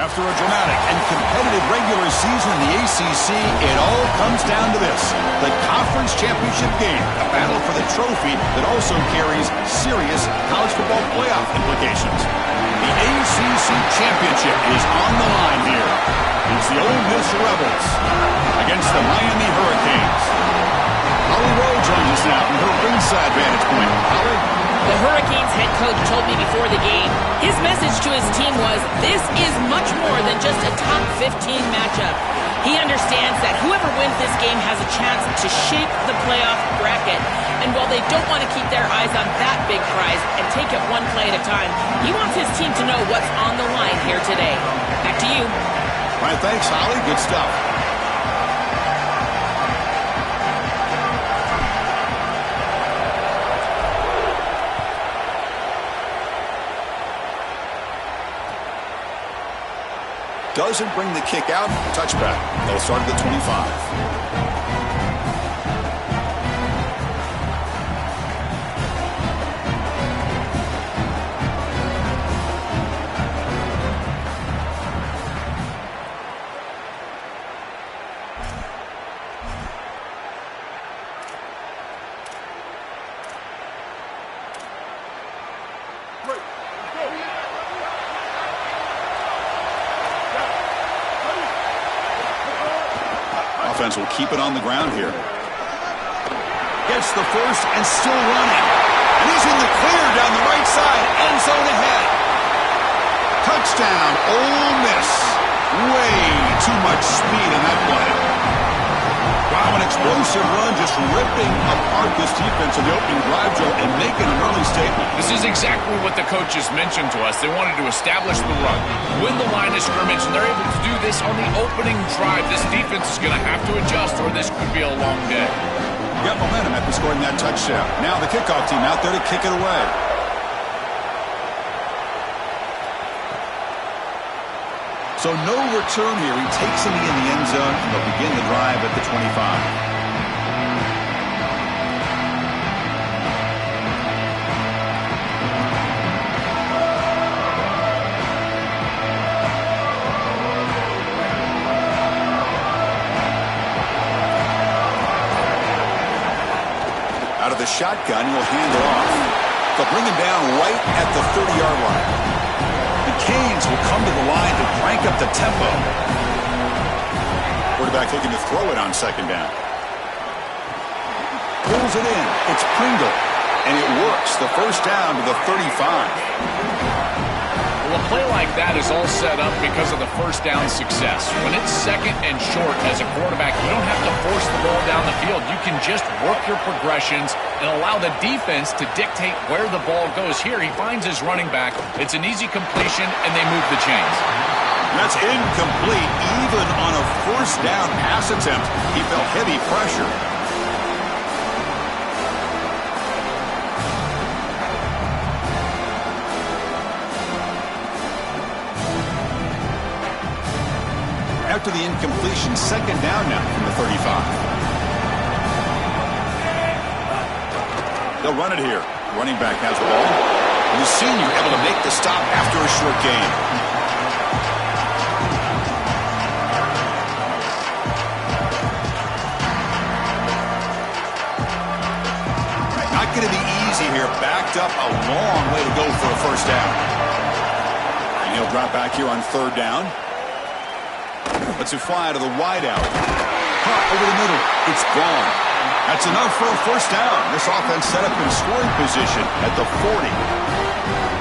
After a dramatic and competitive regular season in the ACC, it all comes down to this: the conference championship game, a battle for the trophy that also carries serious college football playoff implications. The ACC championship is on the line here. It's the Ole Miss Rebels against the Miami Hurricanes. Holly Rowe joins us now from her ringside vantage point. Holly? The Hurricanes head coach told me before the game, his message to his team was, this is much more than just a top 15 matchup. He understands that whoever wins this game has a chance to shape the playoff bracket. And while they don't want to keep their eyes on that big prize and take it one play at a time, he wants his team to know what's on the line here today. Back to you. All right, thanks, Holly. Good stuff. Doesn't bring the kick out. Touchback. They'll start at the 25. Offense will keep it on the ground here. Gets the first and still running. And he's in the clear down the right side. End zone ahead. Touchdown, Ole Miss. Way too much speed in that play. Wow, an explosive run just ripping apart this defense in the opening drive, Joe, and making an early statement. This is exactly what the coaches mentioned to us. They wanted to establish the run, win the line of scrimmage, and they're able to do this on the opening drive. This defense is going to have to adjust, or this could be a long day. Got momentum after scoring that touchdown. Now the kickoff team out there to kick it away. So no return here. He takes him in the end zone, and they'll begin the drive at the 25. Out of the shotgun, he'll hand it off. They'll bring him down right at the 30-yard line. The Canes will come to the line to crank up the tempo. Quarterback looking to throw it on second down. Pulls it in. It's Pringle. And it works. The first down to the 35. Well, a play like that is all set up because of the first down success. When it's second and short as a quarterback, you don't have to force the ball down the field. You can just work your progressions and allow the defense to dictate where the ball goes. Here, he finds his running back. It's an easy completion, and they move the chains. That's incomplete. Even on a first down pass attempt, he felt heavy pressure. After the incompletion, second down now from the 35. They'll run it here. Running back has the ball. And the senior able to make the stop after a short gain. Not going to be easy here. Backed up a long way to go for a first down. And he'll drop back here on third down. Lets it fly to the wideout. Caught over the middle. It's gone. That's enough for a first down. This offense set up in scoring position at the 40.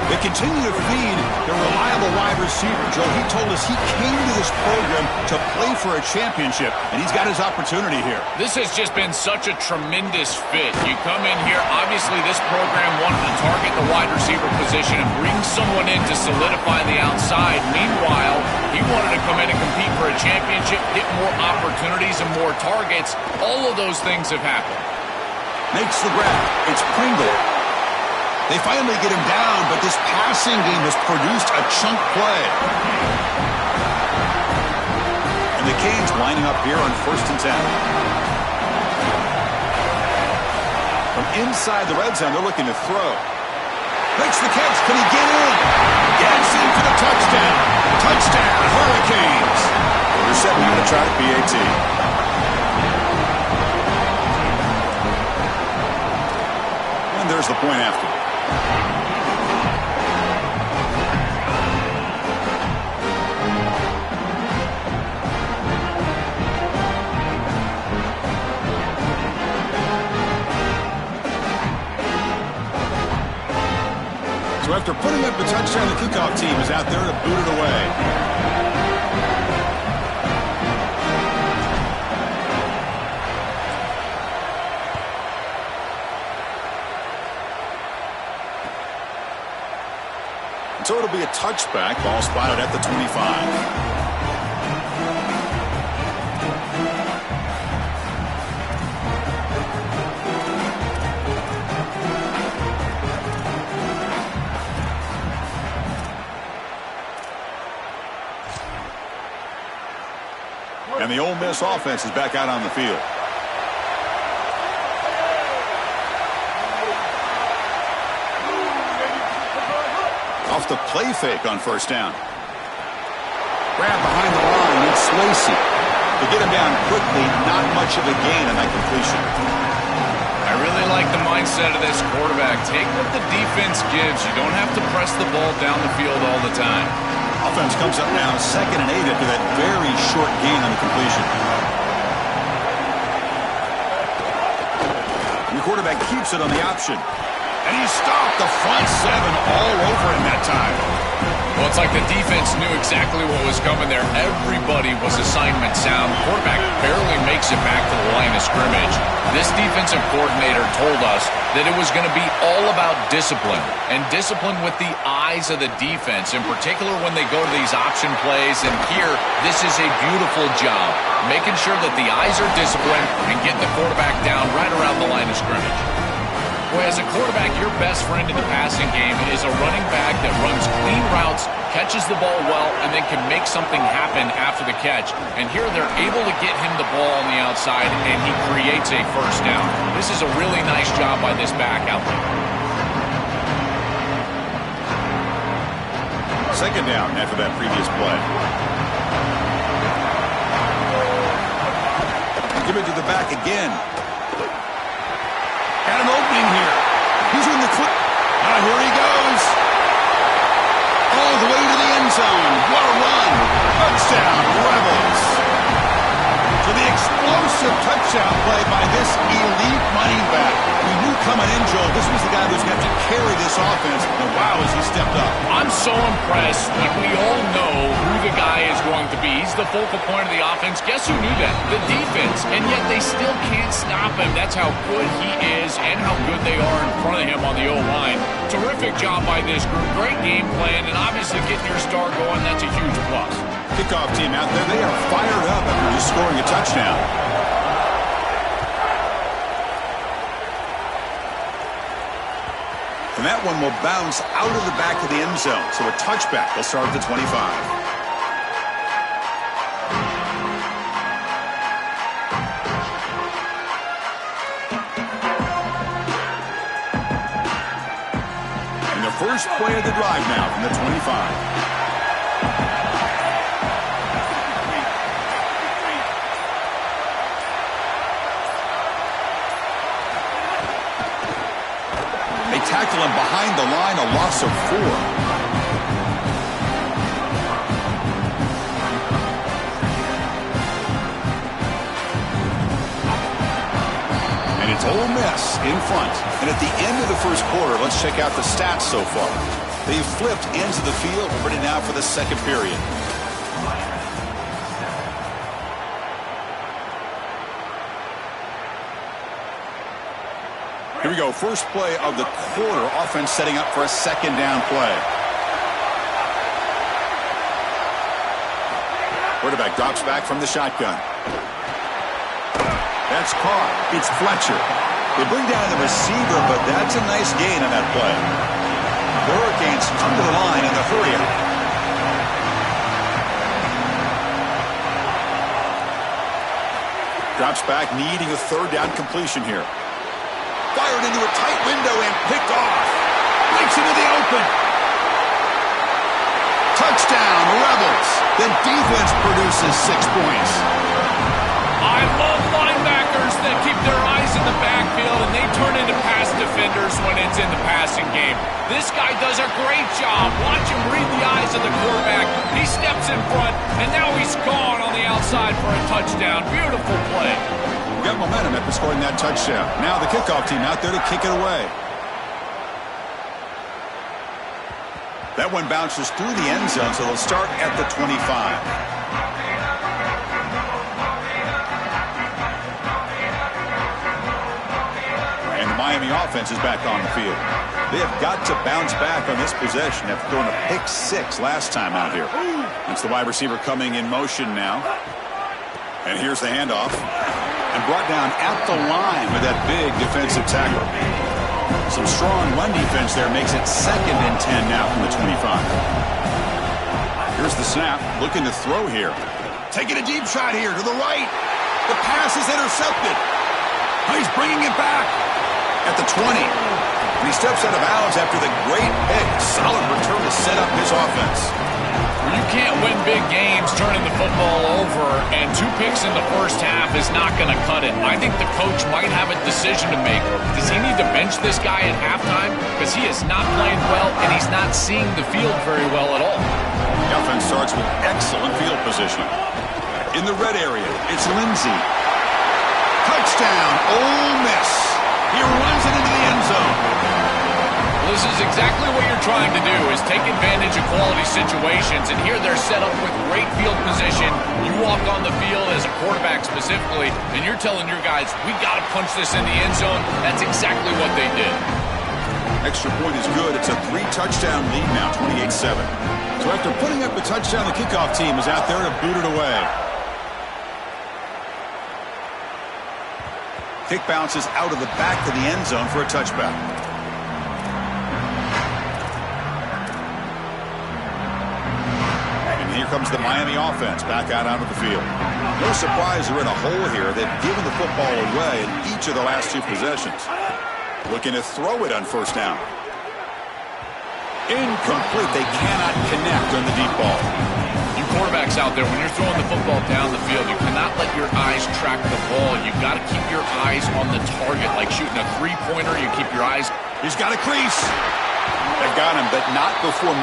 They continue to feed their reliable wide receiver. Joe, he told us he came to this program to play for a championship, and he's got his opportunity here. This has just been such a tremendous fit. You come in here, obviously this program wanted to target the wide receiver position and bring someone in to solidify the outside. Meanwhile, he wanted to come in and compete for a championship, get more opportunities and more targets. All of those things have happened. Makes the grab. It's Pringle. They finally get him down, but this passing game has produced a chunk play. And the Canes lining up here on 1st and 10. From inside the red zone, they're looking to throw. Makes the catch. Can he get in? Gets in for the touchdown. Touchdown, Hurricanes. They're setting up to try to PAT. And there's the point after. So after putting up the touchdown, the kickoff team is out there to boot it away. So it'll be a touchback. Ball spotted at the 25. And the Ole Miss offense is back out on the field. Off the play fake on first down. Grab behind the line. It's Swayze. To get him down quickly, not much of a gain on that completion. I really like the mindset of this quarterback. Take what the defense gives. You don't have to press the ball down the field all the time. Offense comes up now 2nd and 8 after that very short gain on the completion. And the quarterback keeps it on the option. And he stopped the front 7 all over him that time. Well, it's like the defense knew exactly what was coming there. Everybody was assignment sound. The quarterback barely makes it back to the line of scrimmage. This defensive coordinator told us that it was going to be all about discipline, and discipline with the eyes of the defense, in particular when they go to these option plays. And here, this is a beautiful job, making sure that the eyes are disciplined and getting the quarterback down right around the line of scrimmage. Boy, as a quarterback, your best friend in the passing game is a running back that runs clean routes, catches the ball well, and then can make something happen after the catch. And here they're able to get him the ball on the outside, and he creates a first down. This is a really nice job by this back out there. 2nd down after that previous play. Give it to the back again. Got an opening here. He's in the clip. Now here he goes. All the way to the end zone. What a run. Touchdown, Rebels. So the explosive touchdown play by this elite running back. We knew coming in, Joel, this was the guy who's going to carry this offense. And wow, has he stepped up. I'm so impressed when we all know who the guy is going to be. He's the focal point of the offense. Guess who knew that? The defense. And yet they still can't stop him. That's how good he is and how good they are in front of him on the O-line. Terrific job by this group. Great game plan, and obviously getting your star going, that's a huge plus. Kickoff team out there, they are fired up after just scoring a touchdown. And that one will bounce out of the back of the end zone. So a touchback. They'll start at the 25. And the first play of the drive now from the 25. Tackle him behind the line, a loss of 4. And it's Ole Miss in front. And at the end of the first quarter, let's check out the stats so far. They've flipped ends of the field. We're ready now for the second period. Here we go. First play of the quarter. Offense setting up for a 2nd down play. Quarterback drops back from the shotgun. That's caught. It's Fletcher. They bring down the receiver, but that's a nice gain on that play. The Hurricanes come to the line in the hurry-up. Drops back, needing a 3rd down completion here. Fired into a tight window and picked off. Breaks into the open. Touchdown, Rebels. The defense produces 6 points. I love linebackers that keep their eyes in the backfield and they turn into pass defenders when it's in the passing game. This guy does a great job. Watch him read the eyes of the quarterback. He steps in front, and now he's gone on the outside for a touchdown. Beautiful play. We got momentum after scoring that touchdown. Now the kickoff team out there to kick it away. That one bounces through the end zone, so they'll start at the 25. And the Miami offense is back on the field. They have got to bounce back on this possession after throwing a pick 6 last time out here. It's the wide receiver coming in motion now. And here's the handoff. And brought down at the line with that big defensive tackle. Some strong run defense there makes it 2nd and 10 now from the 25. Here's the snap, looking to throw here. Taking a deep shot here to the right. The pass is intercepted. He's bringing it back at the 20. And he steps out of bounds after the great pick. Solid return to set up his offense. You can't win big games turning the football over, and 2 picks in the first half is not going to cut it. I think the coach might have a decision to make. Does he need to bench this guy at halftime? Because he is not playing well, and he's not seeing the field very well at all. The offense starts with excellent field position. In the red area, it's Lindsey. Touchdown, Ole Miss. He runs it into the end zone. This is exactly what you're trying to do, is take advantage of quality situations, and here they're set up with great field position. You walk on the field as a quarterback specifically, and you're telling your guys, we got to punch this in the end zone. That's exactly what they did. Extra point is good. It's a 3-touchdown lead now, 28-7. So after putting up the touchdown, the kickoff team is out there to boot it away. Kick bounces out of the back of the end zone for a touchback. Here comes the Miami offense back out onto the field. No surprise they're in a hole here. They've given the football away in each of the last 2 possessions. Looking to throw it on first down. Incomplete. They cannot connect on the deep ball. You quarterbacks out there, when you're throwing the football down the field, you cannot let your eyes track the ball. You've got to keep your eyes on the target. Like shooting a 3-pointer, you keep your eyes. He's got a crease. They've got him, but not before.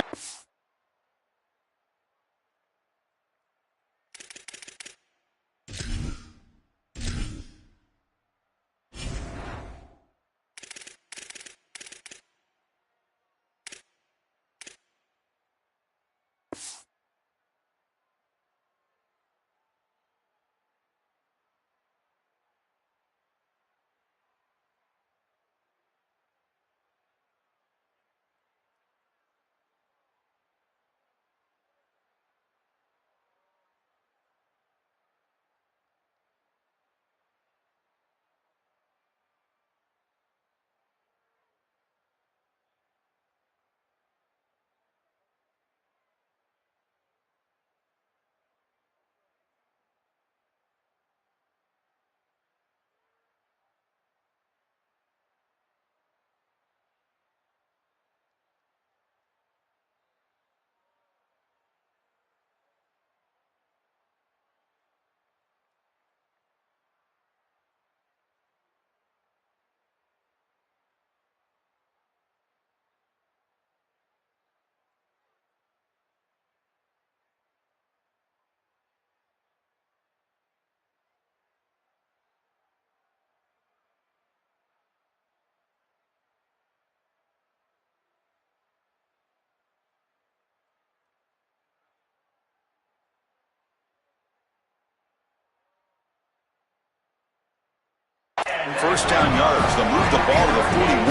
First down yards. They'll move the ball to the 41.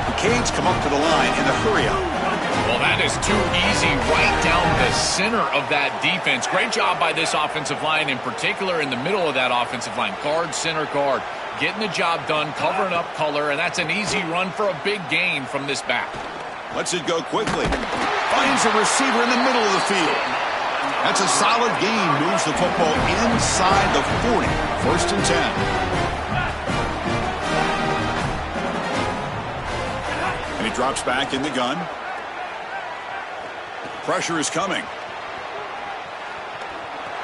The Canes come up to the line in the hurry up. Well, that is too easy right down the center of that defense. Great job by this offensive line, in particular in the middle of that offensive line. Guard, center, guard. Getting the job done, covering up color, and that's an easy run for a big gain from this back. Lets it go quickly. Finds a receiver in the middle of the field. That's a solid gain. Moves the football inside the 40. First and 10. And he drops back in the gun. Pressure is coming.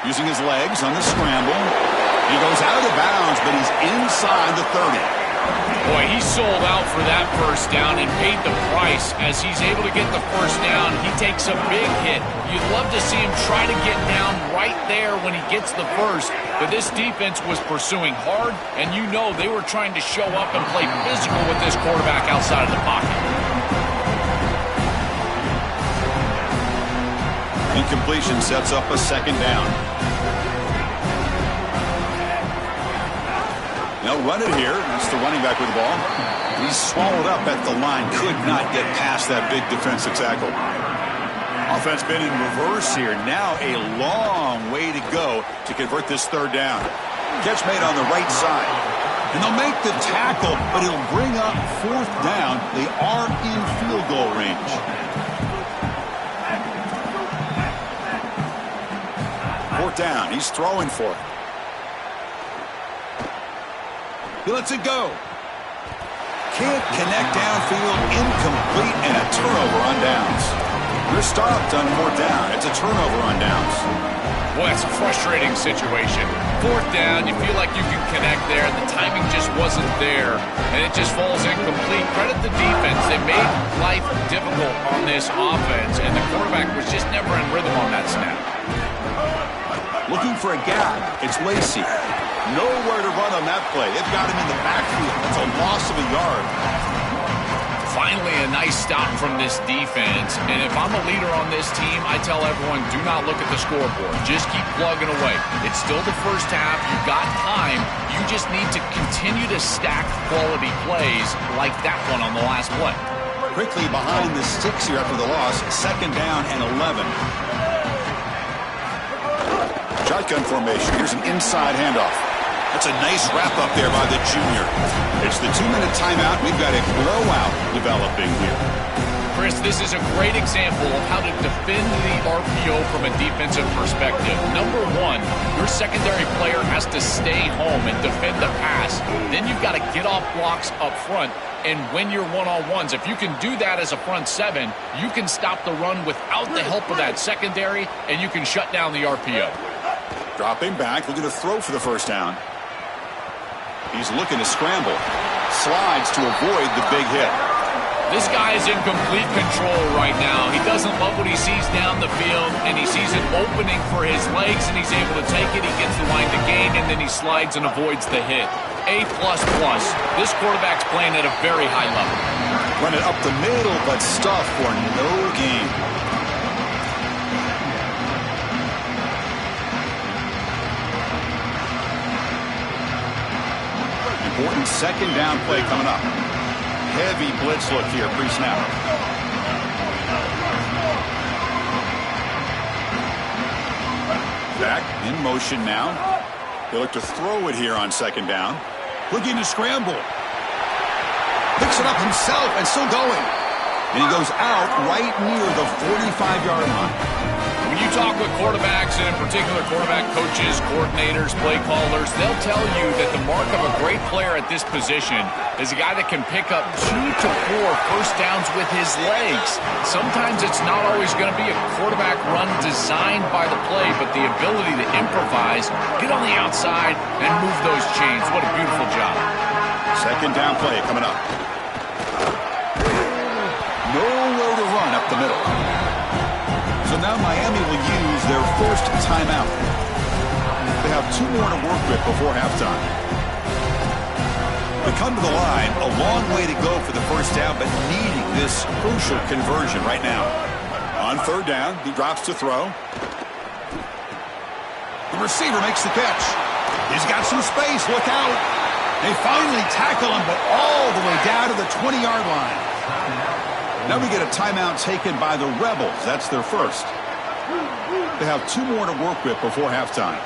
Using his legs on the scramble. He goes out of bounds, but he's inside the 30. Boy, he sold out for that first down and paid the price. As he's able to get the first down, he takes a big hit. You'd love to see him try to get down right there when he gets the first, but this defense was pursuing hard, and you know they were trying to show up and play physical with this quarterback outside of the pocket. Incompletion sets up a second down. They'll run it here. That's the running back with the ball. He's swallowed up at the line. Could not get past that big defensive tackle. Offense been in reverse here. Now a long way to go to convert this third down. Catch made on the right side. And they'll make the tackle, but it'll bring up fourth down. They are in field goal range. Fourth down. He's throwing for it. He lets it go. Can't connect downfield. Incomplete and a turnover on downs. They're stopped on fourth down. It's a turnover on downs. Boy, that's a frustrating situation. Fourth down, you feel like you can connect there, and the timing just wasn't there, and it just falls incomplete. Credit the defense. They made life difficult on this offense, and the quarterback was just never in rhythm on that snap. Looking for a gap. It's Lacy. Nowhere to run on that play. They've got him in the backfield. It's a loss of a yard. Finally, a nice stop from this defense. And if I'm a leader on this team, I tell everyone, do not look at the scoreboard. Just keep plugging away. It's still the first half. You've got time. You just need to continue to stack quality plays like that one on the last play. Quickly behind the sticks here after the loss. Second down and 11. Shotgun formation. Here's an inside handoff. That's a nice wrap-up there by the junior. It's the 2-minute timeout. We've got a blowout developing here. Chris, this is a great example of how to defend the RPO from a defensive perspective. Number one, your secondary player has to stay home and defend the pass. Then you've got to get off blocks up front and win your one-on-ones. If you can do that as a front seven, you can stop the run without the help of that secondary, and you can shut down the RPO. Dropping back, looking to throw for the first down. He's looking to scramble. Slides to avoid the big hit. This guy is in complete control right now. He doesn't love what he sees down the field, and he sees an opening for his legs, and he's able to take it. He gets the line to gain, and then he slides and avoids the hit. A++. This quarterback's playing at a very high level. Run it up the middle, but stuff for no gain. Important second down play coming up. Heavy blitz look here pre-snap. Back in motion now. They look to throw it here on second down. Looking to scramble. Picks it up himself and still going. And he goes out right near the 45-yard line. When you talk with quarterbacks, and in particular quarterback coaches, coordinators, play callers, they'll tell you that the mark of a great player at this position is a guy that can pick up 2 to 4 first downs with his legs. Sometimes it's not always going to be a quarterback run designed by the play, but the ability to improvise, get on the outside, and move those chains. What a beautiful job. Second down play coming up. Nowhere to run up the middle. So now Miami will use their first timeout. They have 2 more to work with before halftime. They come to the line, a long way to go for the first down, but needing this crucial conversion right now. On third down, he drops to throw. The receiver makes the catch. He's got some space, look out. They finally tackle him, but all the way down to the 20-yard line. Now we get a timeout taken by the Rebels. That's their first. They have 2 more to work with before halftime.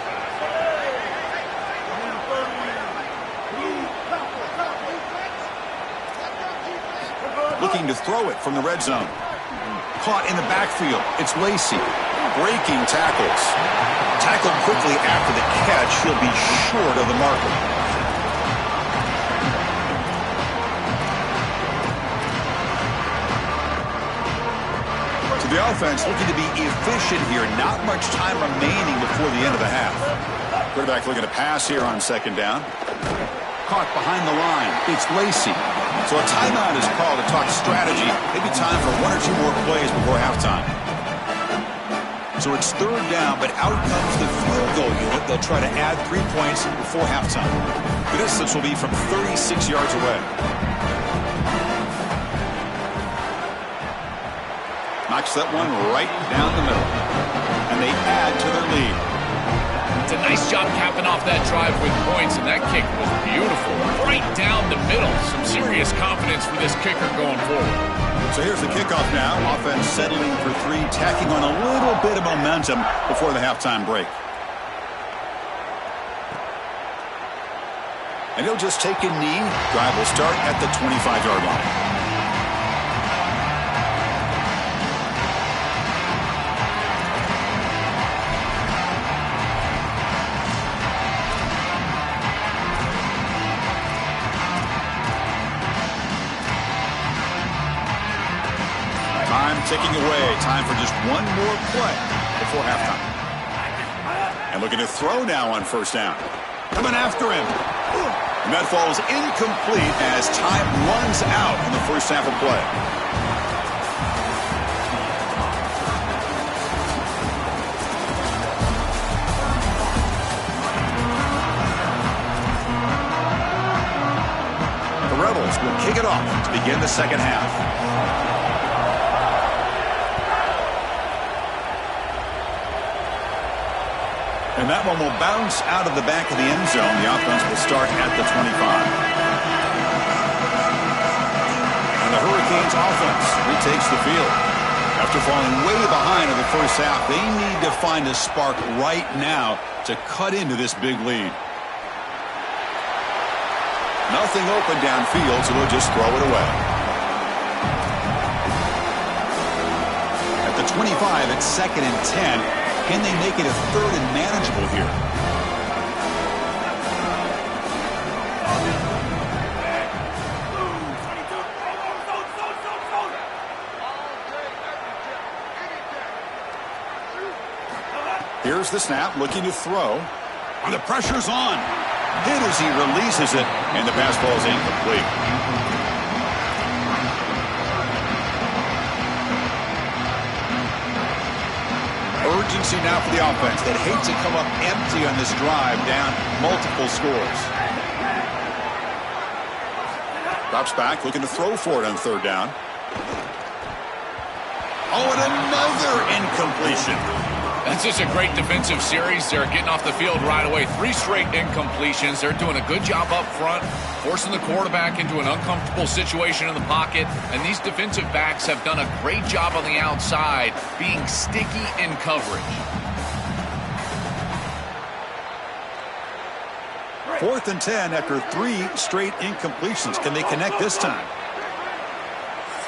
Looking to throw it from the red zone. Caught in the backfield. It's Lacy. Breaking tackles. Tackled quickly after the catch. He'll be short of the marker. The offense looking to be efficient here. Not much time remaining before the end of the half. Quarterback looking to pass here on second down. Caught behind the line. It's Lacey. So a timeout is called to talk strategy. Maybe time for one or two more plays before halftime. So it's third down, but out comes the field goal unit. They'll try to add 3 points before halftime. The distance will be from 36 yards away. Knocks that one right down the middle. And they add to their lead. It's a nice job capping off that drive with points, and that kick was beautiful. Right down the middle. Some serious confidence for this kicker going forward. So here's the kickoff now. Offense settling for 3, tacking on a little bit of momentum before the halftime break. And he'll just take a knee. Drive will start at the 25-yard line. Ticking away. Time for just one more play before halftime. And looking to throw now on first down. Coming after him. And that falls incomplete as time runs out in the first half of play. The Rebels will kick it off to begin the second half. And that one will bounce out of the back of the end zone. The offense will start at the 25. And the Hurricanes offense retakes the field. After falling way behind in the first half, they need to find a spark right now to cut into this big lead. Nothing open downfield, so they'll just throw it away. At the 25, it's 2nd and 10. Can they make it a 3rd and manageable here? Here's the snap, looking to throw. And the pressure's on. Hit as he releases it, and the pass ball is incomplete. Urgency now for the offense. They'd hate to come up empty on this drive, down multiple scores. Drops back, looking to throw for it on third down. Oh, and another incompletion. That's just a great defensive series. They're getting off the field right away. 3 straight incompletions. They're doing a good job up front, forcing the quarterback into an uncomfortable situation in the pocket. And these defensive backs have done a great job on the outside, being sticky in coverage. 4th and 10 after 3 straight incompletions. Can they connect this time?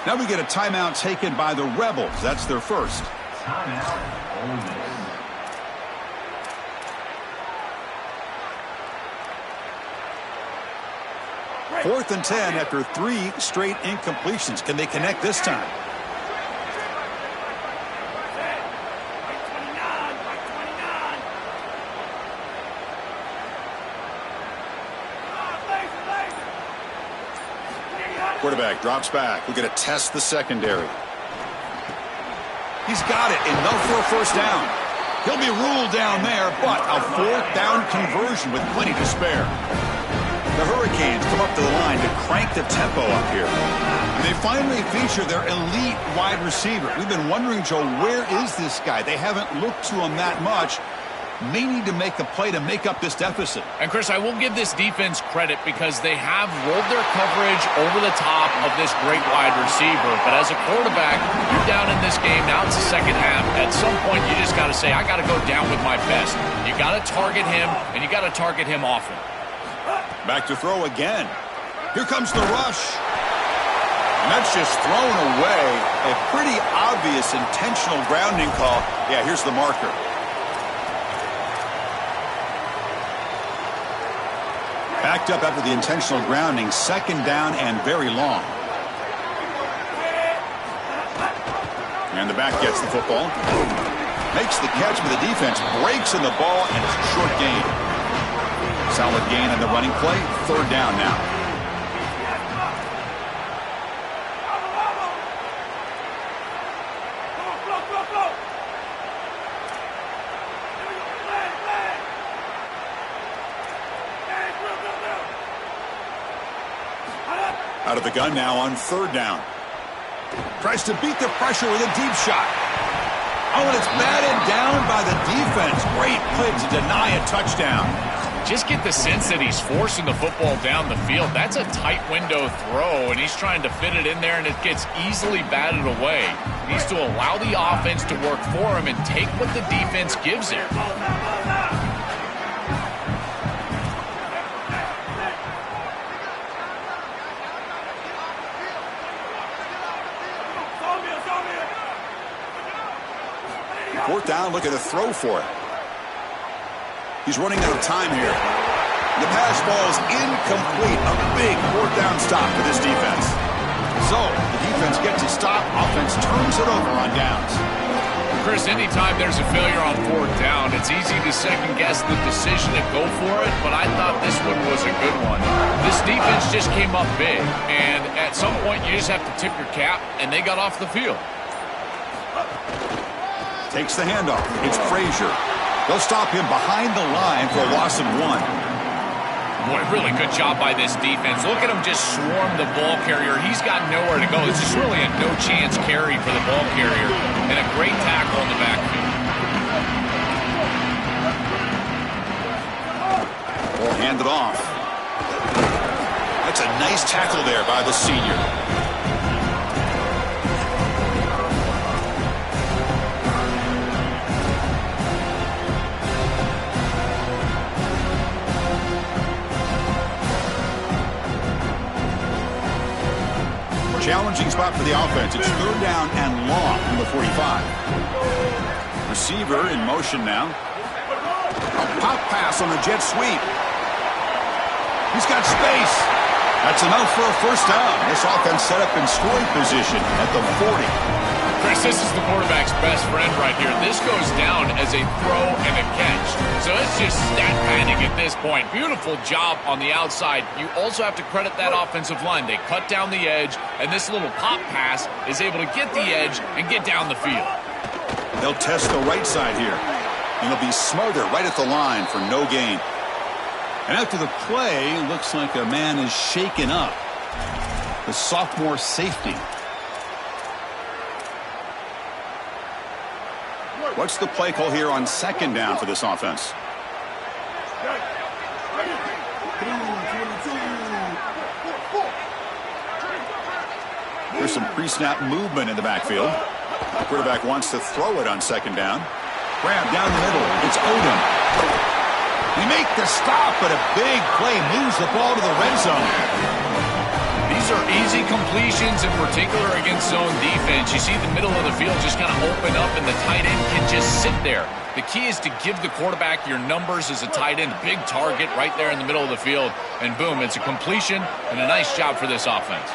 Now we get a timeout taken by the Rebels. That's their first. Timeout. 4th and 10 after 3 straight incompletions. Can they connect this time? Quarterback drops back. We're going to test the secondary. He's got it. Enough for a first down. He'll be ruled down there, but a 4th down conversion with plenty to spare. The Hurricanes come up to the line to crank the tempo up here. And they finally feature their elite wide receiver. We've been wondering, Joe, where is this guy? They haven't looked to him that much. May need to make a play to make up this deficit. And, Chris, I will give this defense credit because they have rolled their coverage over the top of this great wide receiver. But as a quarterback, you're down in this game. Now it's the second half. At some point, you just got to say, I got to go down with my best. You got to target him, and you got to target him often. Back to throw again. Here comes the rush. And that's just thrown away. A pretty obvious intentional grounding call. Yeah, here's the marker. Backed up after the intentional grounding. 2nd down and very long. And the back gets the football. Makes the catch, but the defense breaks in the ball, and it's a short gain. Solid gain on the running play. Third down now. Out of the gun now on third down. Tries to beat the pressure with a deep shot. Oh, and it's batted down by the defense. Great play to deny a touchdown. Just get the sense that he's forcing the football down the field. That's a tight window throw, and he's trying to fit it in there, and it gets easily batted away. He needs to allow the offense to work for him and take what the defense gives him. Fourth down, looking to throw for it. He's running out of time here. The pass ball is incomplete. A big fourth down stop for this defense. So, the defense gets a stop. Offense turns it over on downs. Chris, anytime there's a failure on fourth down, it's easy to second-guess the decision to go for it, but I thought this one was a good one. This defense just came up big, and at some point you just have to tip your cap, and they got off the field. Takes the handoff. It's Frazier. They'll stop him behind the line for a loss of 1. Boy, really good job by this defense. Look at him just swarm the ball carrier. He's got nowhere to go. This is really a no-chance carry for the ball carrier, and a great tackle in the backfield. Ball handed off. That's a nice tackle there by the senior. Challenging spot for the offense. It's third down and long from the 45. Receiver in motion now. A pop pass on the jet sweep. He's got space. That's enough for a first down. This offense set up in scoring position at the 40. Chris, this is the quarterback's best friend right here. This goes down as a throw and a catch. So it's just stat padding at this point. Beautiful job on the outside. You also have to credit that offensive line. They cut down the edge, and this little pop pass is able to get the edge and get down the field. They'll test the right side here, and they'll be smarter right at the line for no gain. And after the play, looks like a man is shaken up. The sophomore safety. What's the play call here on second down for this offense? There's some pre-snap movement in the backfield. The quarterback wants to throw it on second down. Grab down the middle. It's Odom. They make the stop, but a big play moves the ball to the red zone. These are easy completions, in particular against zone defense. You see the middle of the field just kind of open up, and the tight end can just sit there. The key is to give the quarterback your numbers as a tight end. Big target right there in the middle of the field, and boom, it's a completion, and a nice job for this offense.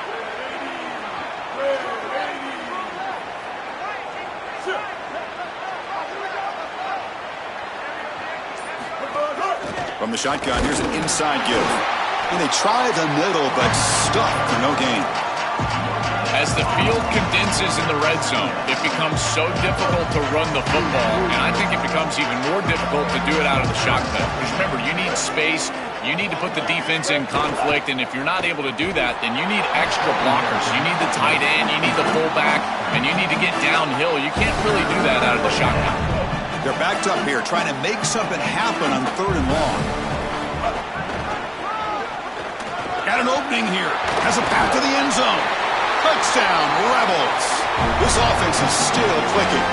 From the shotgun, here's an inside give. And they try the middle, but stuck for no gain. As the field condenses in the red zone, it becomes so difficult to run the football, and I think it becomes even more difficult to do it out of the shotgun. Because remember, you need space, you need to put the defense in conflict, and if you're not able to do that, then you need extra blockers. You need the tight end, you need the fullback, and you need to get downhill. You can't really do that out of the shotgun. They're backed up here, trying to make something happen on third and long. Got an opening here. Has a path to the end zone. Touchdown, Rebels. This offense is still clicking.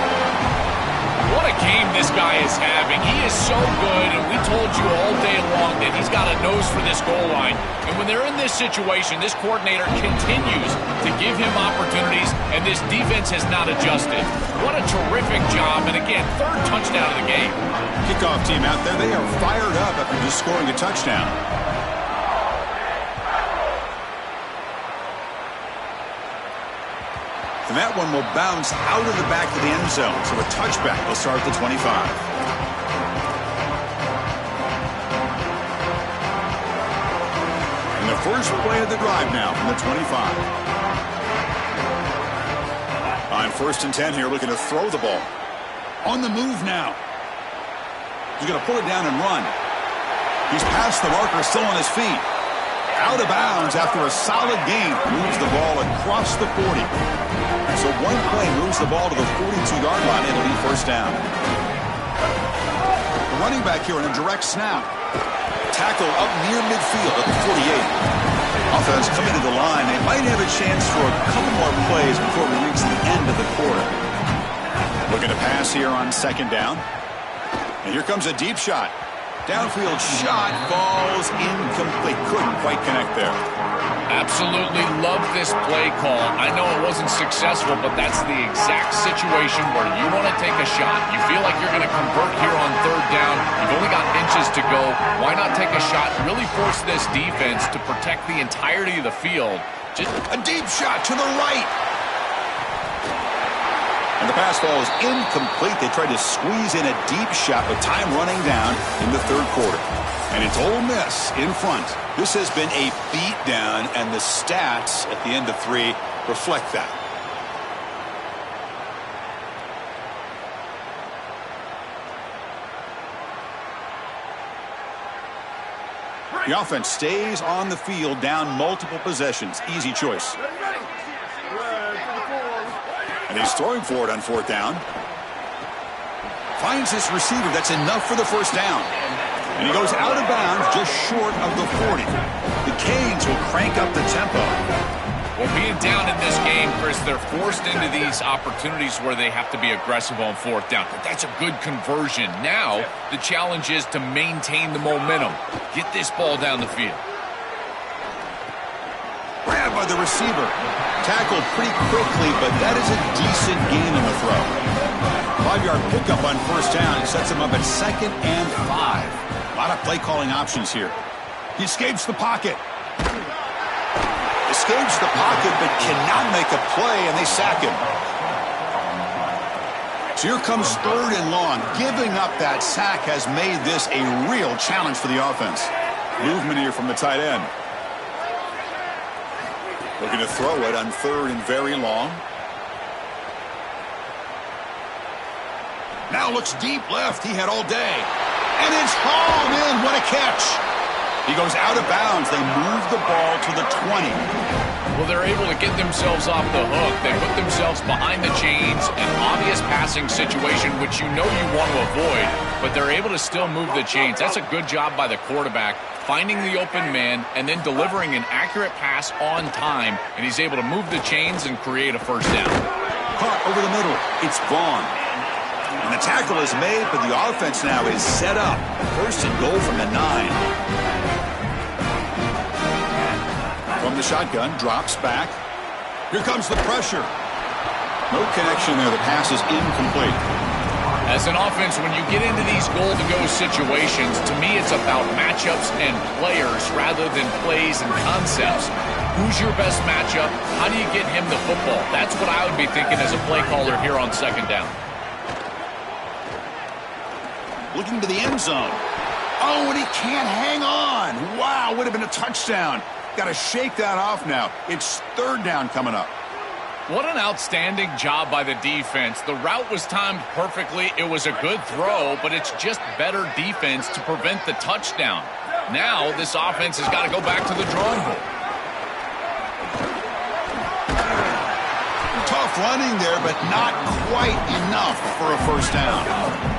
What a game this guy is having. He is so good, and we told you all day long that he's got a nose for this goal line. And when they're in this situation, this coordinator continues to give him opportunities, and this defense has not adjusted. What a terrific job, and again, third touchdown of the game. Kickoff team out there, they are fired up after just scoring a touchdown. And that one will bounce out of the back of the end zone. So a touchback will start at the 25. And the first play of the drive now from the 25. On 1st and 10 here, looking to throw the ball. On the move now. He's going to pull it down and run. He's past the marker, still on his feet. Out of bounds after a solid gain. Moves the ball across the 40. So one play moves the ball to the 42-yard line. It'll be first down. The running back here on a direct snap. Tackle up near midfield at the 48. Offense coming to the line. They might have a chance for a couple more plays before we reach the end of the quarter. Looking to pass here on 2nd down. And here comes a deep shot. Downfield shot falls incomplete. Couldn't quite connect there. Absolutely love this play call. I know it wasn't successful, but that's the exact situation where you want to take a shot. You feel like you're going to convert here on 3rd down. You've only got inches to go. Why not take a shot? Really force this defense to protect the entirety of the field. Just a deep shot to the right. And the pass ball is incomplete. They tried to squeeze in a deep shot with time running down in the 3rd quarter. And it's Ole Miss in front. This has been a beatdown, and the stats at the end of 3 reflect that. The offense stays on the field, down multiple possessions. Easy choice. And he's throwing for it on 4th down. Finds this receiver. That's enough for the first down. And he goes out of bounds just short of the 40. The Canes will crank up the tempo. Well, being down in this game, Chris, they're forced into these opportunities where they have to be aggressive on 4th down. But that's a good conversion. Now, the challenge is to maintain the momentum. Get this ball down the field. Grabbed by the receiver. Tackled pretty quickly, but that is a decent gain on the throw. 5-yard pickup on 1st down. It sets him up at 2nd and 5. A lot of play calling options here. He escapes the pocket. Escapes the pocket, but cannot make a play, and they sack him. So here comes 3rd and long. Giving up that sack has made this a real challenge for the offense. Movement here from the tight end. Looking to throw it on 3rd and very long. Now looks deep left. He had all day. And it's hauled in. What a catch. He goes out of bounds. They move the ball to the 20. Well, they're able to get themselves off the hook. They put themselves behind the chains, an obvious passing situation, which you know you want to avoid, but they're able to still move the chains. That's a good job by the quarterback, finding the open man and then delivering an accurate pass on time, and he's able to move the chains and create a first down. Caught over the middle. It's Vaughn. And the tackle is made, but the offense now is set up. 1st and goal from the 9. From the shotgun, drops back. Here comes the pressure. No connection there. The pass is incomplete. As an offense, when you get into these goal-to-go situations, to me it's about matchups and players rather than plays and concepts. Who's your best matchup? How do you get him the football? That's what I would be thinking as a play caller here on 2nd down. Looking to the end zone. Oh, and he can't hang on. Wow, would have been a touchdown. Got to shake that off now. It's 3rd down coming up. What an outstanding job by the defense. The route was timed perfectly. It was a good throw, but it's just better defense to prevent the touchdown. Now this offense has got to go back to the drawing board. Tough running there, but not quite enough for a first down.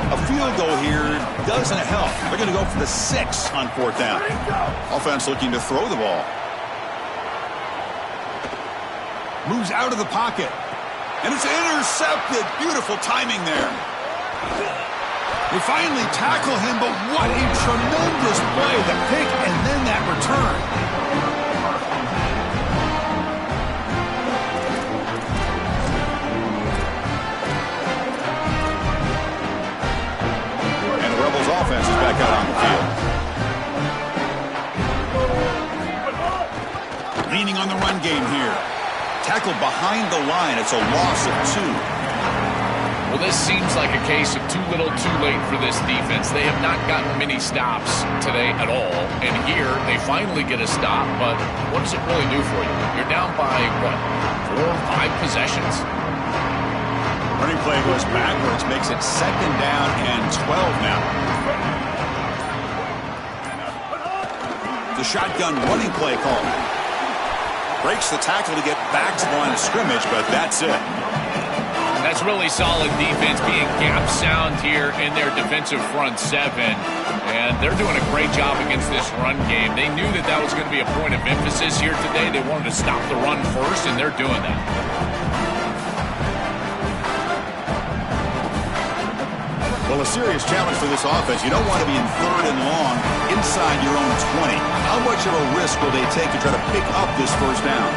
A field goal here doesn't help. They're going to go for the 6 on 4th down. Offense looking to throw the ball. Moves out of the pocket. And it's intercepted. Beautiful timing there. They finally tackle him, but what a tremendous play. The pick and then that return. Offense is back out on the field. Leaning on the run game here. Tackled behind the line. It's a loss of 2. Well, this seems like a case of too little, too late for this defense. They have not gotten many stops today at all. And here, they finally get a stop, but what does it really do for you? You're down by, what, 4 or 5 possessions? Running play goes backwards, makes it 2nd down and 12 now. The shotgun running play call. Breaks the tackle to get back to the line of scrimmage, but that's it. That's really solid defense, being gap sound here in their defensive front 7. And they're doing a great job against this run game. They knew that that was going to be a point of emphasis here today. They wanted to stop the run first, and they're doing that. Well, a serious challenge for this offense. You don't want to be in 3rd and long inside your own 20. How much of a risk will they take to try to pick up this 1st down?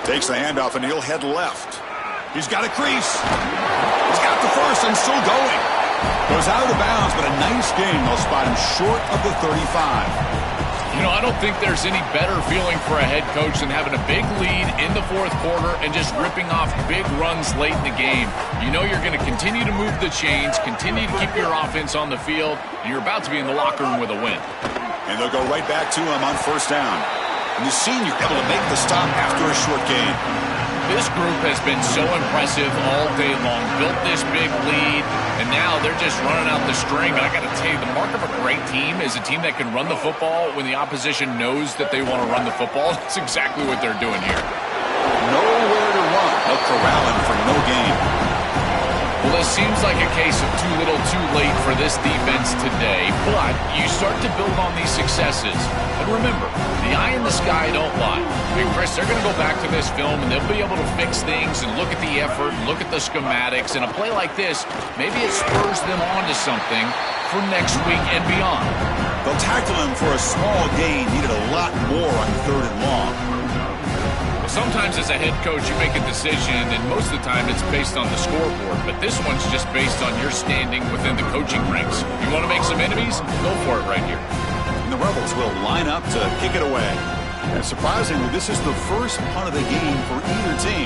Takes the handoff, and he'll head left. He's got a crease. He's got the first and still going. Goes out of bounds, but a nice gain. They'll spot him short of the 35. You know, I don't think there's any better feeling for a head coach than having a big lead in the 4th quarter and just ripping off big runs late in the game. You know you're going to continue to move the chains, continue to keep your offense on the field, and you're about to be in the locker room with a win. And they'll go right back to him on 1st down. And the senior able to make the stop after a short gain. This group has been so impressive all day long. Built this big lead, and now they're just running out the string. And I got to tell you, the mark of a great team is a team that can run the football when the opposition knows that they want to run the football. That's exactly what they're doing here. Nowhere to run. They'll corral him for no gain. Well, this seems like a case of too little, too late for this defense today, but you start to build on these successes. And remember, the eye in the sky don't lie. Hey, Chris, they're going to go back to this film, and they'll be able to fix things and look at the effort and look at the schematics. And a play like this, maybe it spurs them on to something for next week and beyond. They'll tackle him for a small gain. Needed a lot more on 3rd and long. Sometimes as a head coach, you make a decision, and most of the time it's based on the scoreboard. But this one's just based on your standing within the coaching ranks. You want to make some enemies? Go for it right here. And the Rebels will line up to kick it away. And surprisingly, this is the first punt of the game for either team.